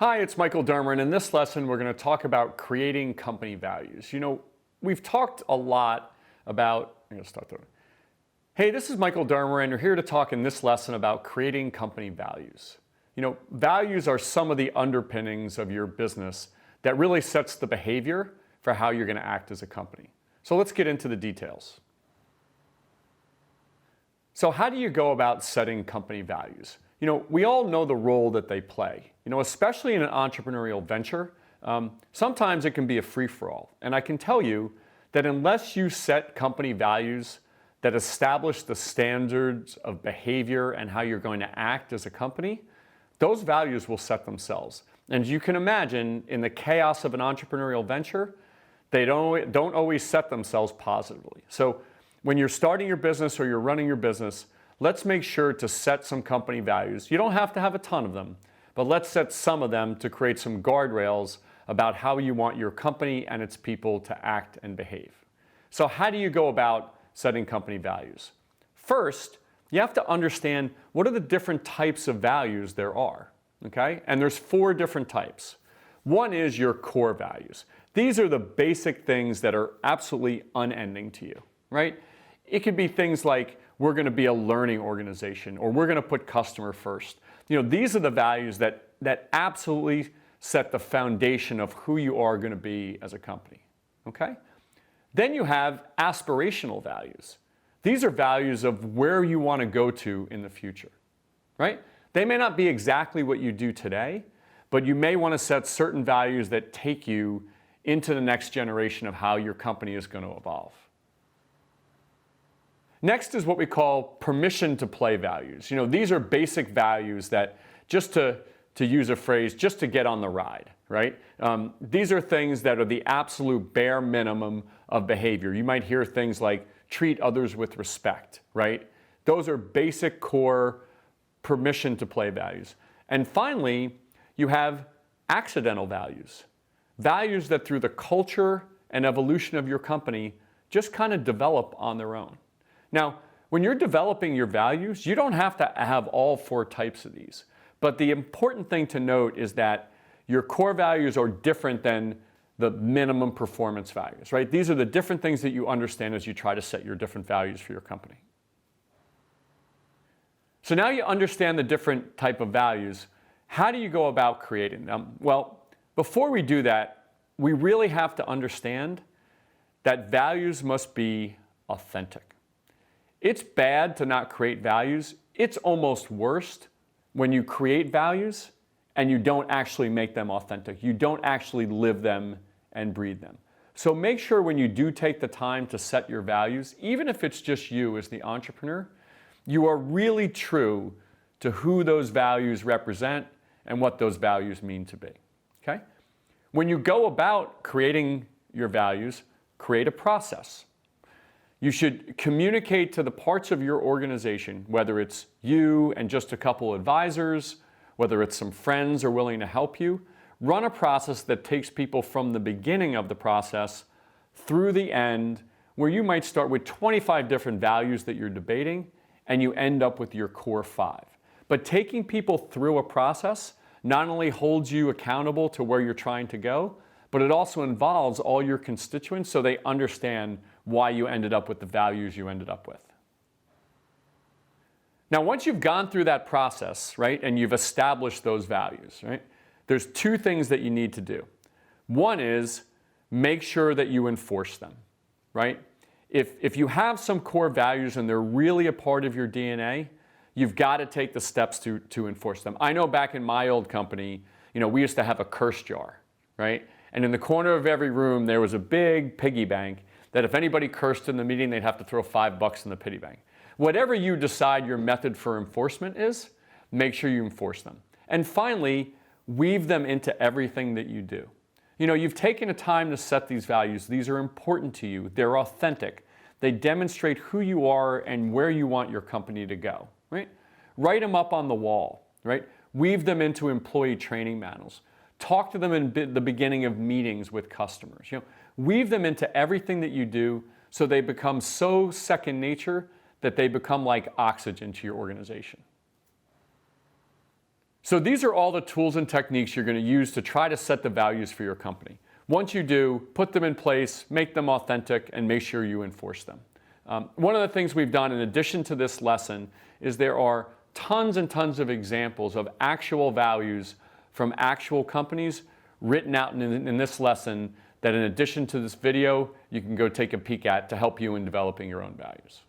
Hi, it's Michael Dermer, and in this lesson we're going to talk about creating company values. We've talked a lot about, I'm going to start there. Hey, this is Michael Dermer, and you're here to talk in this lesson about creating company values. Values are some of the underpinnings of your business that really sets the behavior for how you're going to act as a company. So let's get into the details. So how do you go about setting company values? We all know the role that they play. Especially in an entrepreneurial venture, sometimes it can be a free-for-all. And I can tell you that unless you set company values that establish the standards of behavior and how you're going to act as a company, those values will set themselves. And you can imagine, in the chaos of an entrepreneurial venture, they don't always set themselves positively. So when you're starting your business or you're running your business, let's make sure to set some company values. You don't have to have a ton of them, but let's set some of them to create some guardrails about how you want your company and its people to act and behave. So how do you go about setting company values? First, you have to understand what are the different types of values there are, okay? And there's 4 different types. One is your core values. These are the basic things that are absolutely unending to you, right? It could be things like, we're going to be a learning organization, or we're going to put customer first. These are the values that absolutely set the foundation of who you are going to be as a company, okay? Then you have aspirational values. These are values of where you want to go to in the future, right? They may not be exactly what you do today, but you may want to set certain values that take you into the next generation of how your company is going to evolve. Next is what we call permission to play values. These are basic values that, just to use a phrase, just to get on the ride, right? These are things that are the absolute bare minimum of behavior. You might hear things like treat others with respect, right? Those are basic core permission to play values. And finally, you have accidental values. Values that through the culture and evolution of your company just kind of develop on their own. Now, when you're developing your values, you don't have to have all 4 types of these. But the important thing to note is that your core values are different than the minimum performance values, right? These are the different things that you understand as you try to set your different values for your company. So now you understand the different type of values. How do you go about creating them? Well, before we do that, we really have to understand that values must be authentic. It's bad to not create values. It's almost worse when you create values and you don't actually make them authentic. You don't actually live them and breathe them. So make sure when you do take the time to set your values, even if it's just you as the entrepreneur, you are really true to who those values represent and what those values mean to be, okay? When you go about creating your values, create a process. You should communicate to the parts of your organization, whether it's you and just a couple advisors, whether it's some friends are willing to help you. Run a process that takes people from the beginning of the process through the end, where you might start with 25 different values that you're debating, and you end up with your core 5. But taking people through a process not only holds you accountable to where you're trying to go, but it also involves all your constituents so they understand why you ended up with the values you ended up with. Now, once you've gone through that process, right, and you've established those values, right, there's 2 things that you need to do. One is make sure that you enforce them, right? If you have some core values and they're really a part of your DNA, you've got to take the steps to enforce them. I know back in my old company, we used to have a curse jar, right? And in the corner of every room, there was a big piggy bank that if anybody cursed in the meeting, they'd have to throw $5 in the piggy bank. Whatever you decide your method for enforcement is, make sure you enforce them. And finally, weave them into everything that you do. You've taken the time to set these values. These are important to you. They're authentic. They demonstrate who you are and where you want your company to go, right? Write them up on the wall, right? Weave them into employee training manuals. Talk to them in the beginning of meetings with customers. Weave them into everything that you do so they become so second nature that they become like oxygen to your organization. So these are all the tools and techniques you're going to use to try to set the values for your company. Once you do, put them in place, make them authentic, and make sure you enforce them. One of the things we've done in addition to this lesson is there are tons and tons of examples of actual values from actual companies written out in this lesson that in addition to this video, you can go take a peek at to help you in developing your own values.